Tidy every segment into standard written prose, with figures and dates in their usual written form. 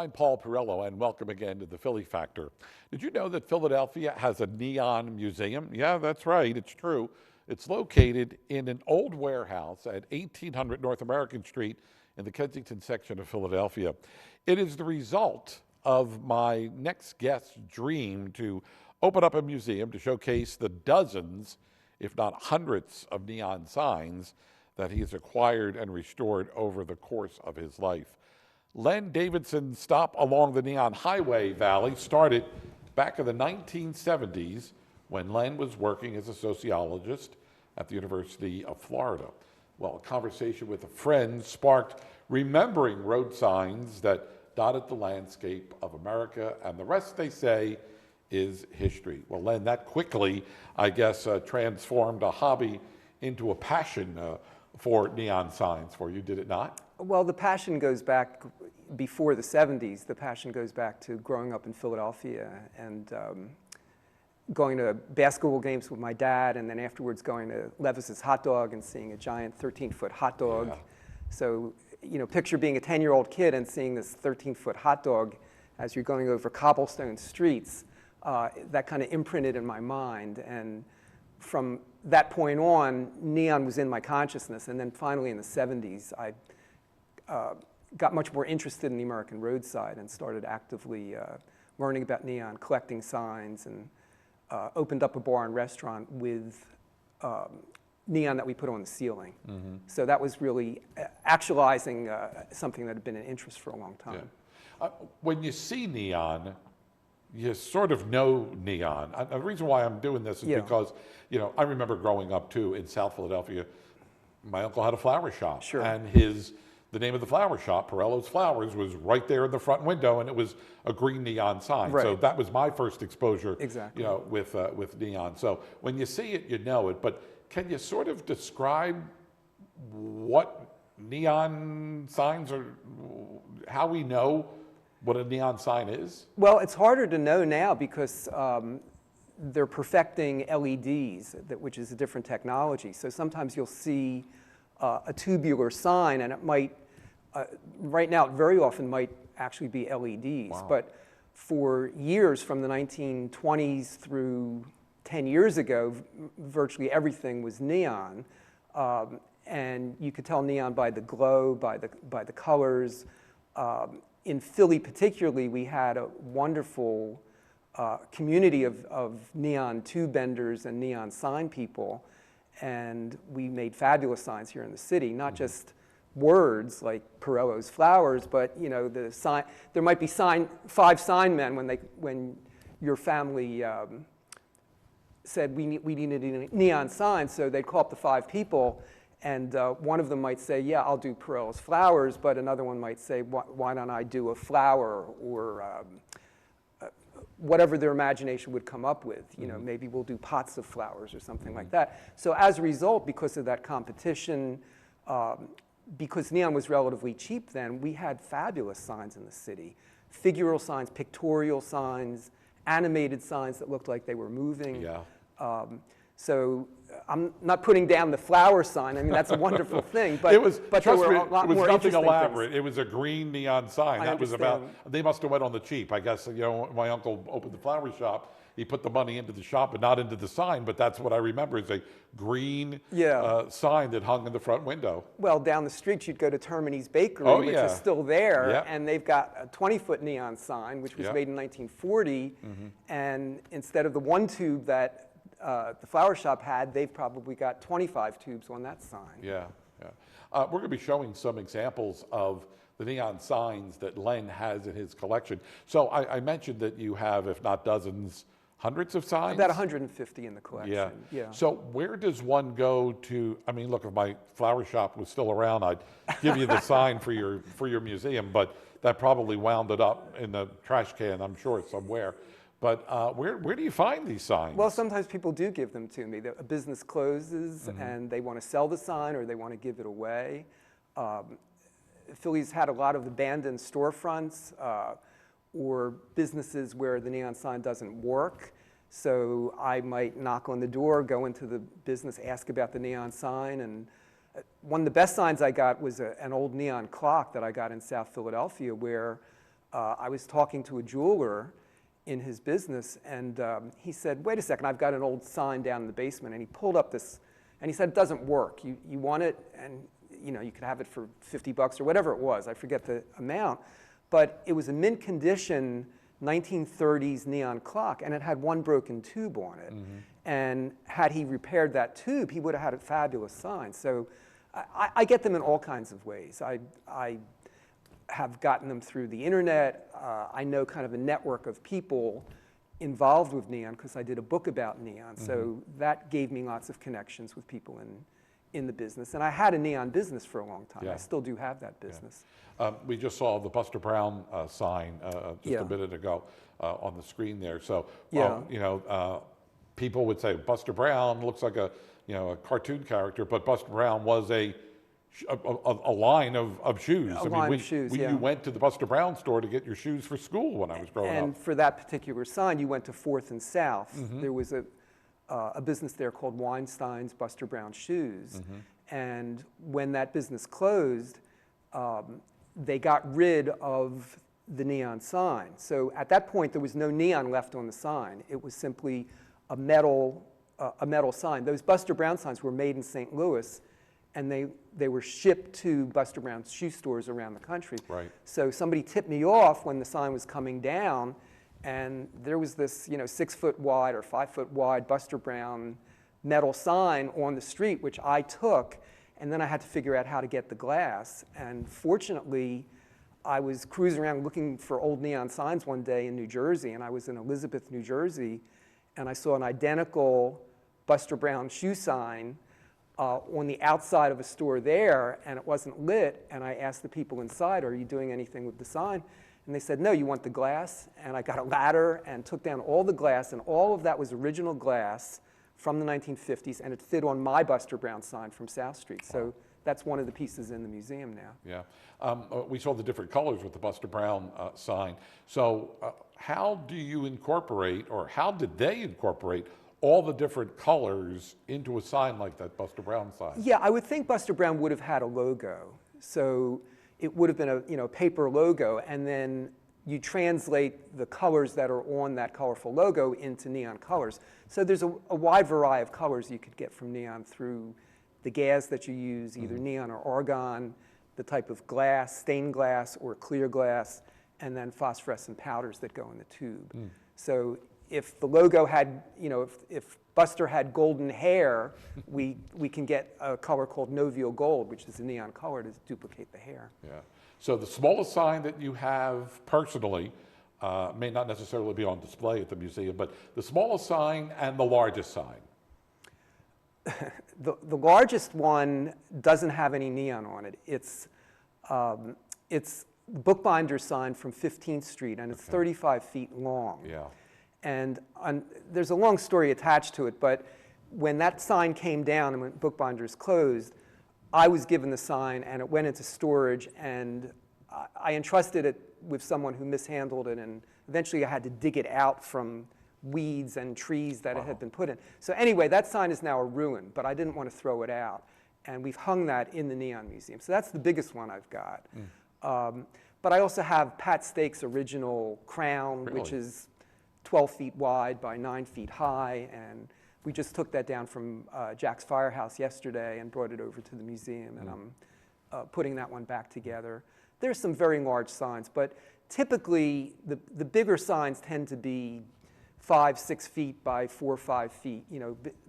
I'm Paul Perrello, and welcome again to the Philly Factor. Did you know that Philadelphia has a neon museum? Yeah, that's right, it's true. It's located in an old warehouse at 1800 North American Street in the Kensington section of Philadelphia. It is the result of my next guest's dream to open up a museum to showcase the dozens, if not hundreds, of neon signs that he has acquired and restored over the course of his life. Len Davidson's stop along the Neon Highway Valley started back in the 1970s when Len was working as a sociologist at the University of Florida. Well, a conversation with a friend sparked remembering road signs that dotted the landscape of America, and the rest, they say, is history. Well, Len, that quickly, I guess, transformed a hobby into a passion for neon signs for you, did it not? Well, the passion goes back before the 70s. The passion goes back to growing up in Philadelphia and going to basketball games with my dad, and then afterwards going to Levis's Hot Dog and seeing a giant 13-foot hot dog. Yeah. So, you know, picture being a 10-year-old kid and seeing this 13-foot hot dog as you're going over cobblestone streets. That kind of imprinted in my mind, and from that point on, neon was in my consciousness. And then finally in the 70s, I got much more interested in the American roadside and started actively learning about neon, collecting signs, and opened up a bar and restaurant with neon that we put on the ceiling. Mm-hmm. So that was really actualizing something that had been an interest for a long time. Yeah. When you see neon, you sort of know neon. The reason why I'm doing this is because, you know, I remember growing up too in South Philadelphia. My uncle had a flower shop, sure. And the name of the flower shop, Perrello's Flowers, was right there in the front window, and it was a green neon sign. Right. So that was my first exposure, exactly. You know, with neon. So when you see it, you know it. But can you sort of describe what neon signs are, how we know what a neon sign is? Well, it's harder to know now because they're perfecting LEDs, which is a different technology. So sometimes you'll see a tubular sign, and it might, right now, it very often might actually be LEDs. Wow. But for years, from the 1920s through 10 years ago, virtually everything was neon. And you could tell neon by the glow, by the colors. In Philly particularly, we had a wonderful community of neon tube benders and neon sign people, and we made fabulous signs here in the city, not just words like Perrello's Flowers, but you know, the sign. There might be 5 sign men when your family said we needed a neon sign, so they'd call up the 5 people. And one of them might say, yeah, I'll do Perrello's Flowers, but another one might say, why don't I do a flower, or whatever their imagination would come up with. You know, maybe we'll do pots of flowers or something like that. So as a result, because of that competition, because neon was relatively cheap then, we had fabulous signs in the city. Figural signs, pictorial signs, animated signs that looked like they were moving. Yeah. So I'm not putting down the flower sign. I mean, that's a wonderful thing, but, it was, but there were a lot it was more nothing elaborate. things. It was a green neon sign. That was about, they must have went on the cheap. I guess, you know, my uncle opened the flower shop. He put the money into the shop but not into the sign, but that's what I remember is a green sign that hung in the front window. Well, down the street, you'd go to Termini's Bakery, which is still there, and they've got a 20-foot neon sign, which was made in 1940, and instead of the 1 tube that the flower shop had, they've probably got 25 tubes on that sign. Yeah, yeah. We're going to be showing some examples of the neon signs that Len has in his collection. So I mentioned that you have, if not dozens, hundreds of signs? About 150 in the collection. Yeah. So where does one go to, I mean, look, if my flower shop was still around, I'd give you the sign for your museum, but that probably wound it up in the trash can, I'm sure, somewhere. But where do you find these signs? Well, sometimes people do give them to me. A business closes and they want to sell the sign or they want to give it away. Philly's had a lot of abandoned storefronts or businesses where the neon sign doesn't work. So I might knock on the door, go into the business, ask about the neon sign. And one of the best signs I got was an old neon clock that I got in South Philadelphia where I was talking to a jeweler in his business, and he said, wait a second, I've got an old sign down in the basement. And he pulled up this, and he said, it doesn't work. You want it, and you could have it for $50 or whatever it was. I forget the amount. But it was a mint condition 1930s neon clock, and it had one broken tube on it. And had he repaired that tube, he would have had a fabulous sign. So I get them in all kinds of ways. I have gotten them through the internet. I know kind of a network of people involved with neon because I did a book about neon. So that gave me lots of connections with people in the business. And I had a neon business for a long time. Yeah. I still do have that business. We just saw the Buster Brown sign just Yeah. a minute ago on the screen there. So, Yeah. people would say Buster Brown looks like a cartoon character, but Buster Brown was a line of shoes. Line of shoes, yeah. You went to the Buster Brown store to get your shoes for school when I was growing up. And for that particular sign, you went to 4th and South. There was a business there called Weinstein's Buster Brown Shoes. And when that business closed, they got rid of the neon sign. So at that point, there was no neon left on the sign. It was simply a metal sign. Those Buster Brown signs were made in St. Louis, and they were shipped to Buster Brown's shoe stores around the country. Right. So somebody tipped me off when the sign was coming down, and there was this 6-foot wide or 5-foot wide Buster Brown metal sign on the street, which I took, and then I had to figure out how to get the glass. And fortunately, I was cruising around looking for old neon signs one day in New Jersey, and I was in Elizabeth, New Jersey, and I saw an identical Buster Brown shoe sign on the outside of a store there, and it wasn't lit. And I asked the people inside, are you doing anything with the sign? And they said, no, you want the glass? And I got a ladder and took down all the glass, and all of that was original glass from the 1950s, and it fit on my Buster Brown sign from South Street. So that's one of the pieces in the museum now. Yeah. We saw the different colors with the Buster Brown sign. So how do you incorporate, or how did they incorporate all the different colors into a sign like that Buster Brown sign? Yeah, I would think Buster Brown would have had a logo. So it would have been a paper logo, and then you translate the colors that are on that colorful logo into neon colors. So there's a wide variety of colors you could get from neon through the gas that you use, either neon or argon, the type of glass, stained glass or clear glass, and then phosphorescent powders that go in the tube. So if the logo had, if Buster had golden hair, we can get a color called Novial Gold, which is a neon color to duplicate the hair. Yeah. So the smallest sign that you have personally may not necessarily be on display at the museum, but the smallest sign and the largest sign. The largest one doesn't have any neon on it. It's the bookbinder's sign from 15th Street, and it's 35 feet long. Yeah. And there's a long story attached to it, but when that sign came down and when Bookbinders closed, I was given the sign, and it went into storage, and I entrusted it with someone who mishandled it, and eventually I had to dig it out from weeds and trees that it had been put in. So anyway, that sign is now a ruin, but I didn't want to throw it out, and we've hung that in the Neon Museum. So that's the biggest one I've got. But I also have Pat Stake's original crown, which is 12 feet wide by 9 feet high, and we just took that down from Jack's Firehouse yesterday and brought it over to the museum, and I'm putting that one back together. There's some very large signs, but typically the bigger signs tend to be 5, 6 feet by 4 or 5 feet,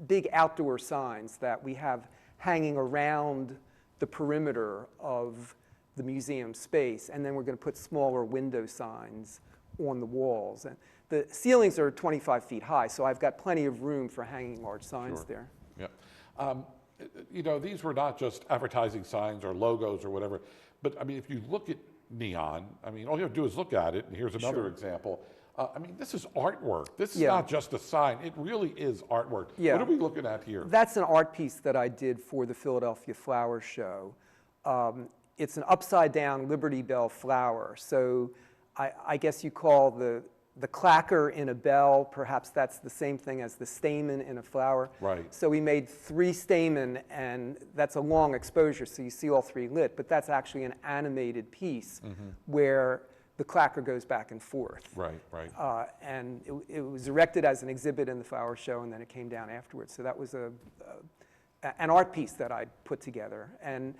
big outdoor signs that we have hanging around the perimeter of the museum space, and then we're going to put smaller window signs on the walls. And the ceilings are 25 feet high, so I've got plenty of room for hanging large signs there. Yeah. These were not just advertising signs or logos or whatever, but I mean, if you look at neon, I mean, all you have to do is look at it, and here's another example. I mean, this is artwork. This is not just a sign. It really is artwork. Yeah. What are we looking at here? That's an art piece that I did for the Philadelphia Flower Show. It's an upside-down Liberty Bell flower. So I guess you call the clacker in a bell, perhaps that's the same thing as the stamen in a flower. Right. So we made 3 stamen, and that's a long exposure, so you see all 3 lit, but that's actually an animated piece where the clacker goes back and forth. Right, right. And it was erected as an exhibit in the flower show, and then it came down afterwards. So that was an art piece that I put together. And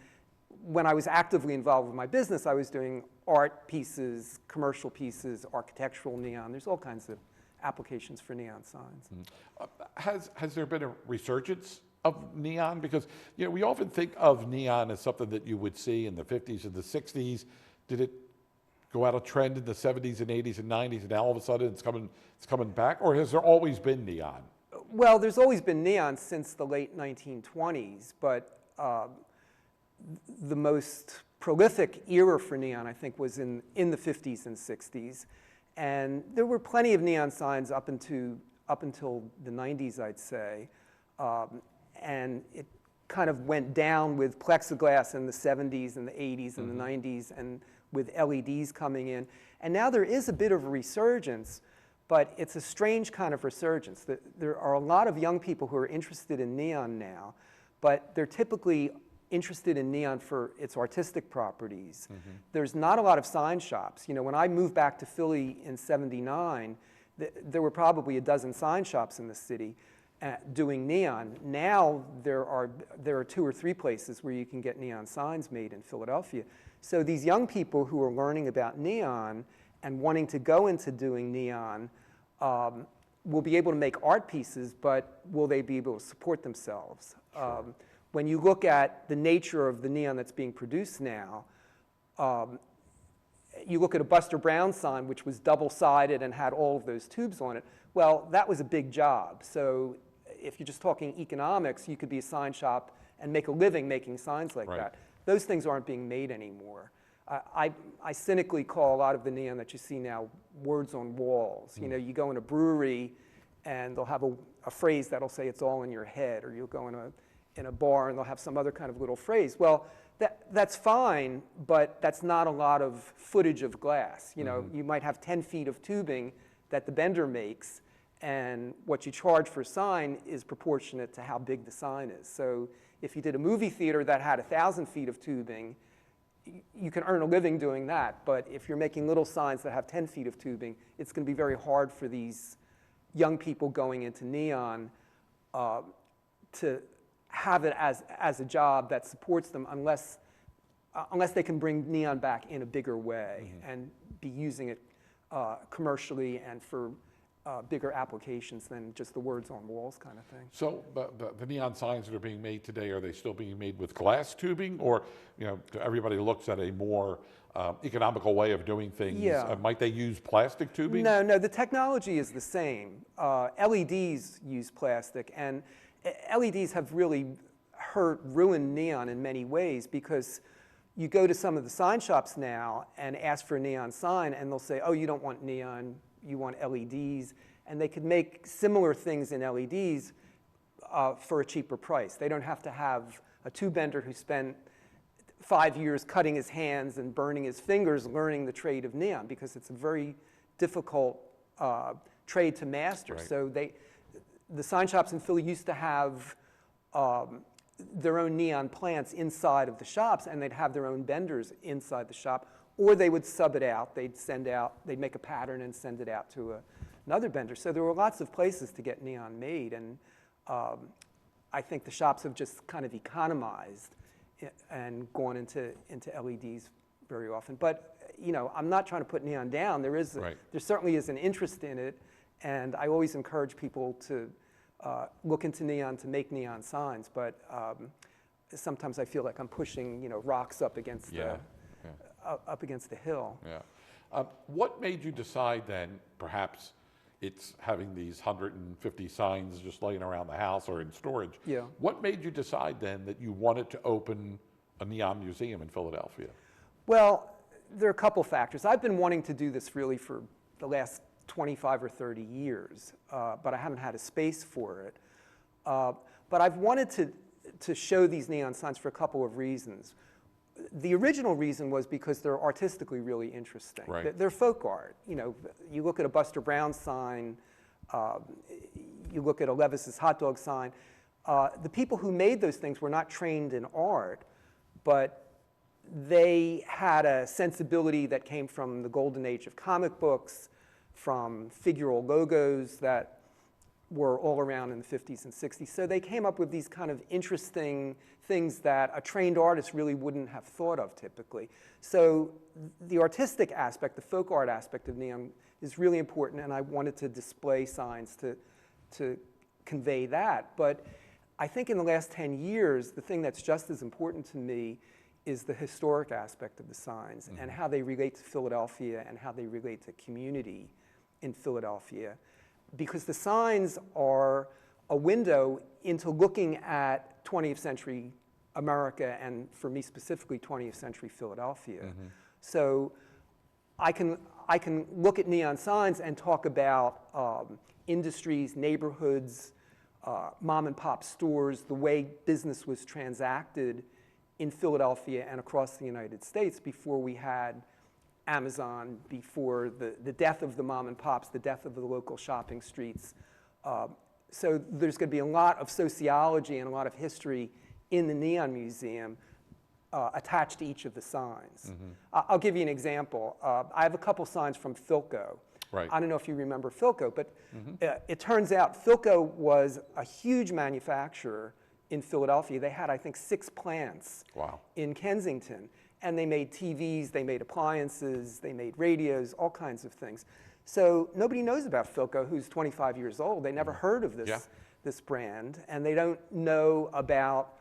when I was actively involved with my business, I was doing art pieces, commercial pieces, architectural neon. There's all kinds of applications for neon signs. Has there been a resurgence of neon? Because we often think of neon as something that you would see in the 50s and the 60s. Did it go out of trend in the 70s and 80s and 90s, and now all of a sudden it's coming back? Or has there always been neon? Well, there's always been neon since the late 1920s, but the most prolific era for neon, I think, was in the 50s and 60s. And there were plenty of neon signs up until the 90s, I'd say. And it kind of went down with plexiglass in the 70s and the 80s and the 90s, and with LEDs coming in. And now there is a bit of a resurgence, but it's a strange kind of resurgence. There are a lot of young people who are interested in neon now, but they're typically interested in neon for its artistic properties. There's not a lot of sign shops. When I moved back to Philly in '79, there were probably a dozen sign shops in the city doing neon. Now there are 2 or 3 places where you can get neon signs made in Philadelphia. So these young people who are learning about neon and wanting to go into doing neon will be able to make art pieces, but will they be able to support themselves? Sure. When you look at the nature of the neon that's being produced now, you look at a Buster Brown sign, which was double-sided and had all of those tubes on it. Well, that was a big job. So if you're just talking economics, you could be a sign shop and make a living making signs like that. Those things aren't being made anymore. I cynically call a lot of the neon that you see now words on walls. You go in a brewery and they'll have a phrase that'll say it's all in your head, or you'll go in a bar and they'll have some other kind of little phrase. Well, that's fine, but that's not a lot of footage of glass. You might have 10 feet of tubing that the bender makes, and what you charge for a sign is proportionate to how big the sign is. So if you did a movie theater that had 1,000 feet of tubing, you can earn a living doing that. But if you're making little signs that have 10 feet of tubing, it's going to be very hard for these young people going into neon to have it as a job that supports them unless they can bring neon back in a bigger way and be using it commercially and for bigger applications than just the words on walls kind of thing. So the neon signs that are being made today, are they still being made with glass tubing, or everybody looks at a more economical way of doing things? Yeah. Might they use plastic tubing? No, the technology is the same. LEDs use plastic, and LEDs have really ruined neon in many ways, because you go to some of the sign shops now and ask for a neon sign, and they'll say, oh, you don't want neon, you want LEDs, and they could make similar things in LEDs for a cheaper price. They don't have to have a tube bender who spent 5 years cutting his hands and burning his fingers learning the trade of neon, because it's a very difficult trade to master. Right. So the sign shops in Philly used to have their own neon plants inside of the shops, and they'd have their own benders inside the shop, or they would sub it out. They'd make a pattern and send it out to another bender. So there were lots of places to get neon made, and I think the shops have just kind of economized and gone into LEDs very often. But I'm not trying to put neon down. There certainly is an interest in it, and I always encourage people to look into neon to make neon signs. But sometimes I feel like I'm pushing rocks up against up against the hill. Yeah. What made you decide then, perhaps it's having these 150 signs just laying around the house or in storage? Yeah. What made you decide then that you wanted to open a neon museum in Philadelphia? Well, there are a couple factors. I've been wanting to do this really for the last 25 or 30 years, but I haven't had a space for it. But I've wanted to show these neon signs for a couple of reasons. The original reason was because they're artistically really interesting. Right. They're folk art. You look at a Buster Brown sign, you look at a Levis's hot dog sign. The people who made those things were not trained in art, but they had a sensibility that came from the golden age of comic books, from figural logos that were all around in the 50s and 60s. So they came up with these kind of interesting things that a trained artist really wouldn't have thought of typically. So the artistic aspect, the folk art aspect of neon is really important, and I wanted to display signs to convey that. But I think in the last 10 years, the thing that's just as important to me is the historic aspect of the signs and how they relate to Philadelphia and how they relate to community in Philadelphia. Because the signs are a window into looking at 20th century America and, for me specifically, 20th century Philadelphia. So I can look at neon signs and talk about industries, neighborhoods, mom and pop stores, the way business was transacted in Philadelphia and across the United States before we had Amazon, before the death of the mom and pops, the death of the local shopping streets. So there's going to be a lot of sociology and a lot of history in the Neon Museum attached to each of the signs. I'll give you an example. I have a couple signs from Philco. Right. I don't know if you remember Philco, but it turns out Philco was a huge manufacturer in Philadelphia. They had, I think, 6 plants in Kensington. And they made TVs, they made appliances, they made radios, all kinds of things. So nobody knows about Philco, who's 25 years old. They never heard of this brand. And they don't know about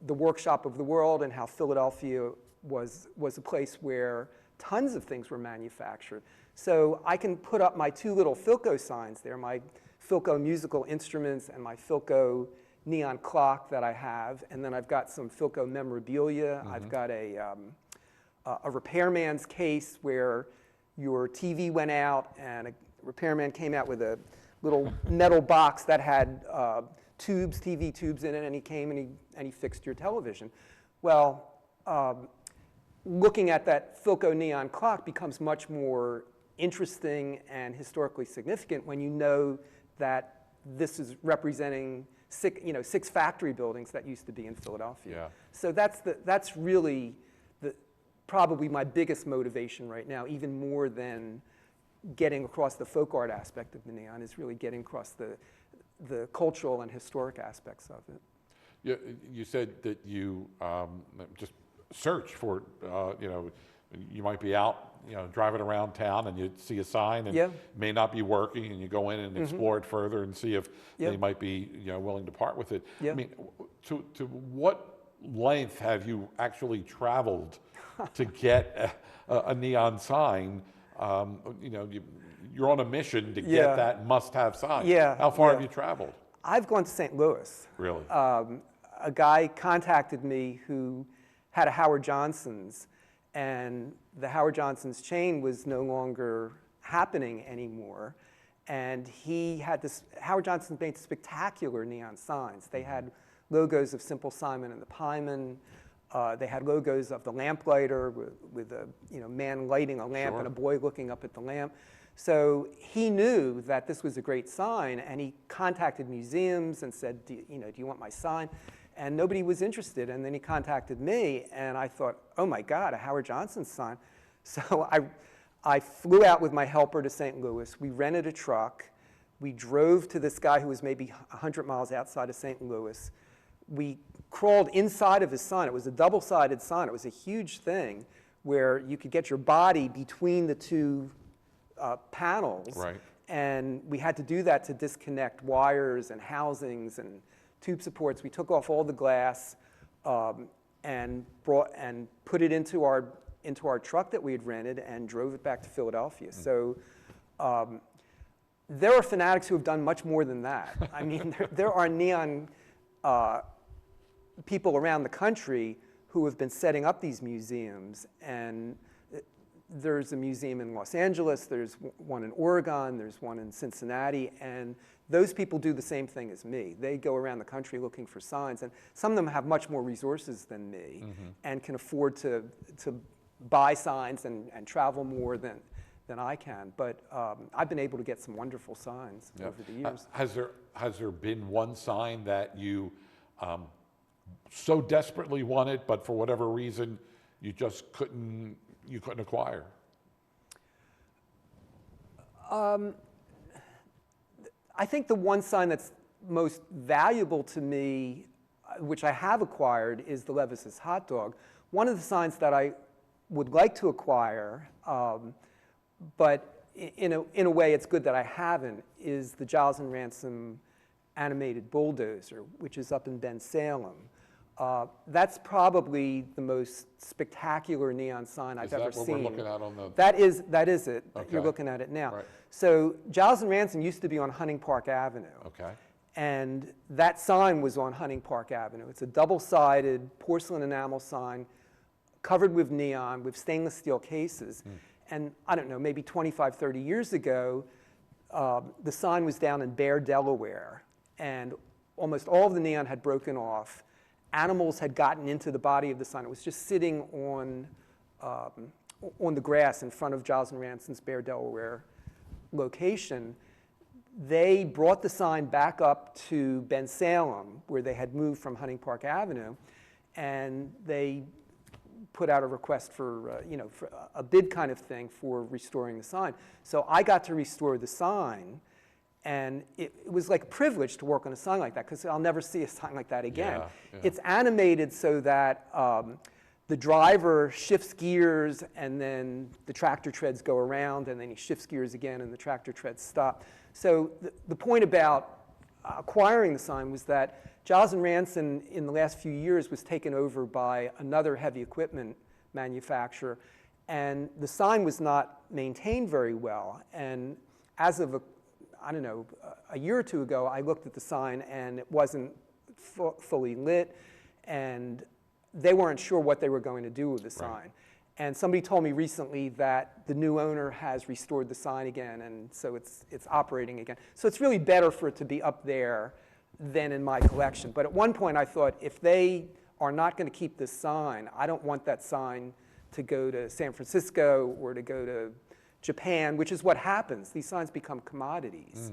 the workshop of the world and how Philadelphia was a place where tons of things were manufactured. So I can put up my 2 little Philco signs there, my Philco musical instruments and my Philco neon clock that I have, and then I've got some Philco memorabilia. I've got a repairman's case where your TV went out and a repairman came out with a little metal box that had tubes, TV tubes in it, and he came and he fixed your television. Well, looking at that Philco neon clock becomes much more interesting and historically significant when you know that this is representing 6 factory buildings that used to be in Philadelphia. So that's really probably my biggest motivation right now, even more than getting across the folk art aspect of the neon, is really getting across the cultural and historic aspects of it. You said that you just search for, you might be out, driving around town and you see a sign and it may not be working, and you go in and explore it further and see if they might be, willing to part with it. I mean, to what length have you actually traveled to get a neon sign? You're on a mission to get that must-have sign. How far have you traveled? I've gone to St. Louis. Really? A guy contacted me who had a Howard Johnson's, and the Howard Johnson's chain was no longer happening anymore. And he had this, Howard Johnson made spectacular neon signs. They had logos of Simple Simon and the Piemen. They had logos of the lamplighter with a man lighting a lamp and a boy looking up at the lamp. So he knew that this was a great sign, and he contacted museums and said, do you want my sign? And nobody was interested. And then he contacted me, and I thought, oh my God, a Howard Johnson sign. So I flew out with my helper to St. Louis. We rented a truck. We drove to this guy who was maybe 100 miles outside of St. Louis. We crawled inside of his sign. It was a double-sided sign. It was a huge thing where you could get your body between the 2 panels. Right. And we had to do that to disconnect wires and housings and tube supports. We took off all the glass and put it into our truck that we had rented and drove it back to Philadelphia. So there are fanatics who have done much more than that. I mean, there are neon people around the country who have been setting up these museums, and there's a museum in Los Angeles, there's one in Oregon, there's one in Cincinnati, and those people do the same thing as me. They go around the country looking for signs, and some of them have much more resources than me and can afford to buy signs and travel more than I can. But I've been able to get some wonderful signs over the years. Has there been one sign that you so desperately wanted, but for whatever reason you just you couldn't acquire? I think the one sign that's most valuable to me, which I have acquired, is the Levis's hot dog. One of the signs that I would like to acquire, but in a way it's good that I haven't, is the Giles and Ransom animated bulldozer, which is up in Ben Salem. That's probably the most spectacular neon sign I've ever seen. Is that what we're looking at on the... That is it. Okay. You're looking at it now. Right. So Giles and Ransom used to be on Hunting Park Avenue. Okay. And that sign was on Hunting Park Avenue. It's a double-sided porcelain enamel sign covered with neon with stainless steel cases. And I don't know, maybe 25, 30 years ago, the sign was down in Bear, Delaware, and almost all of the neon had broken off. Animals had gotten into the body of the sign. It was just sitting on the grass in front of Giles and Ransom's Bear, Delaware location. They brought the sign back up to Ben Salem, where they had moved from Hunting Park Avenue, and they put out a request for, for a bid kind of thing for restoring the sign. So I got to restore the sign, and it was like a privilege to work on a sign like that, because I'll never see a sign like that again. Yeah. It's animated so that the driver shifts gears, and then the tractor treads go around, and then he shifts gears again, and the tractor treads stop. So the point about acquiring the sign was that Giles and Ransom in the last few years was taken over by another heavy equipment manufacturer, and the sign was not maintained very well. And as of a year or two ago, I looked at the sign and it wasn't fully lit, and they weren't sure what they were going to do with the sign. Right. And somebody told me recently that the new owner has restored the sign again, and so it's operating again. So it's really better for it to be up there than in my collection. But at one point I thought, if they are not going to keep this sign, I don't want that sign to go to San Francisco or to go to Japan, which is what happens. These signs become commodities,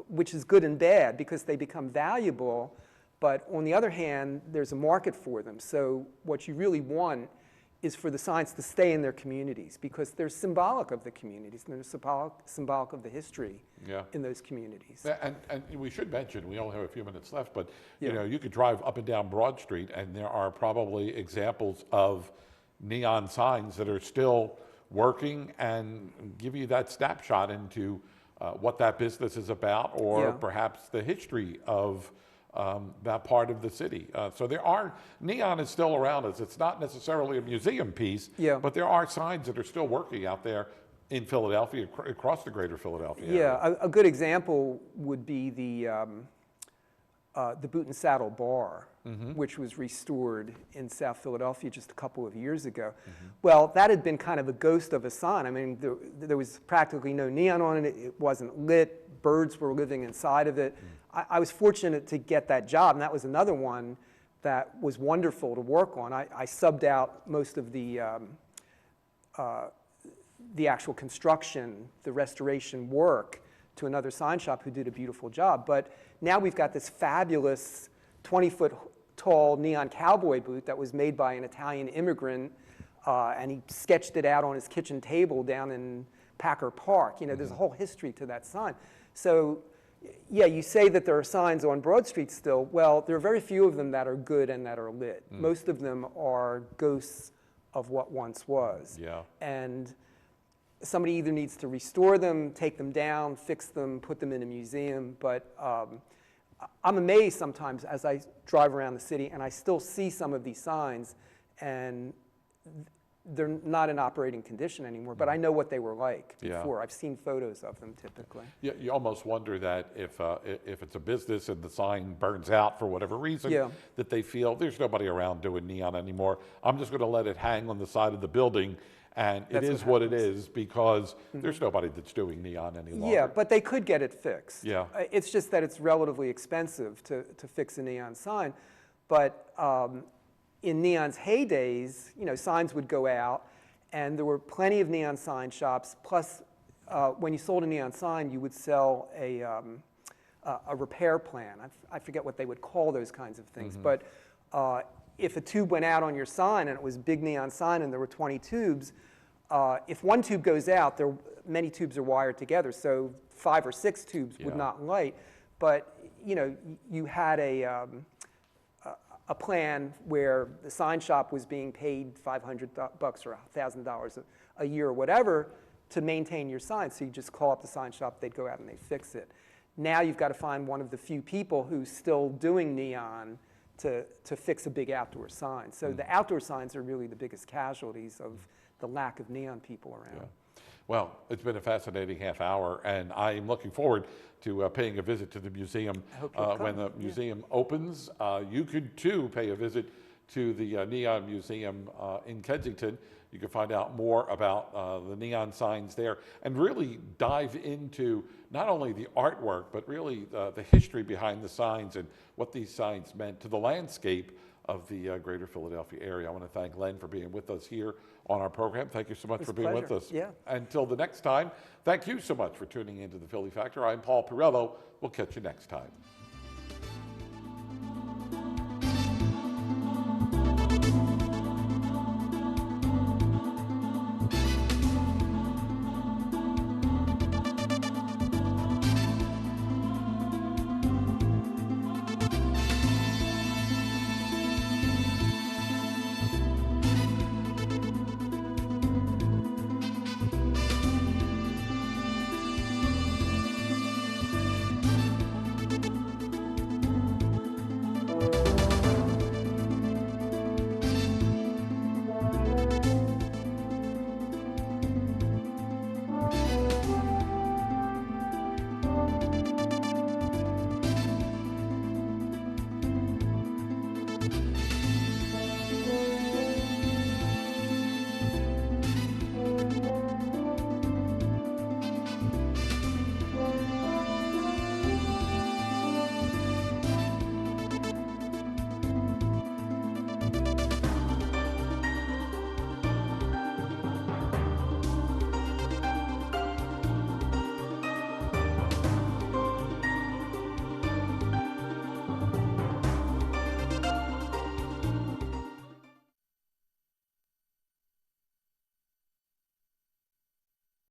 which is good and bad because they become valuable. But on the other hand, there's a market for them. So what you really want is for the signs to stay in their communities, because they're symbolic of the communities, and they're symbolic of the history in those communities. And we should mention, we only have a few minutes left, but Yeah. you could drive up and down Broad Street, and there are probably examples of neon signs that are still working and give you that snapshot into what that business is about, or perhaps the history of that part of the city. So neon is still around us. It's not necessarily a museum piece, but there are signs that are still working out there in Philadelphia, across the greater Philadelphia area. Yeah, a good example would be the Boot and Saddle Bar, which was restored in South Philadelphia just a couple of years ago. Well, that had been kind of a ghost of a sign. I mean, there was practically no neon on it. It wasn't lit. Birds were living inside of it. I was fortunate to get that job, and that was another one that was wonderful to work on. I subbed out most of the actual construction, the restoration work, to another sign shop who did a beautiful job. But now we've got this fabulous 20-foot tall neon cowboy boot that was made by an Italian immigrant, and he sketched it out on his kitchen table down in Packer Park. There's a whole history to that sign. So, yeah, you say that there are signs on Broad Street still. Well, there are very few of them that are good and that are lit. Most of them are ghosts of what once was. Yeah. And somebody either needs to restore them, take them down, fix them, put them in a museum. But I'm amazed sometimes as I drive around the city and I still see some of these signs, and they're not in operating condition anymore, but I know what they were like before. I've seen photos of them typically. You almost wonder that if it's a business and the sign burns out for whatever reason, that they feel there's nobody around doing neon anymore. I'm just going to let it hang on the side of the building, and it is what it is, because there's nobody that's doing neon any longer. Yeah, but they could get it fixed. Yeah. It's just that it's relatively expensive to fix a neon sign. But in neon's heydays, signs would go out, and there were plenty of neon sign shops. Plus, when you sold a neon sign, you would sell a repair plan. I forget what they would call those kinds of things. But if a tube went out on your sign and it was a big neon sign and there were 20 tubes, if one tube goes out, many tubes are wired together, so 5 or 6 tubes would not light. But you had a plan where the sign shop was being paid $500 or $1,000 a year or whatever to maintain your sign. So you just call up the sign shop, they'd go out and they'd fix it. Now you've got to find one of the few people who's still doing neon to fix a big outdoor sign. So the outdoor signs are really the biggest casualties of the lack of neon people around. Yeah. Well, it's been a fascinating half hour, and I'm looking forward to paying a visit to the museum when the museum opens. You could too pay a visit to the Neon Museum in Kensington. You can find out more about the neon signs there and really dive into not only the artwork, but really the history behind the signs and what these signs meant to the landscape of the greater Philadelphia area. I want to thank Len for being with us here on our program. Thank you so much for being with us. Yeah. Until the next time, thank you so much for tuning into the Philly Factor. I'm Paul Perrello. We'll catch you next time.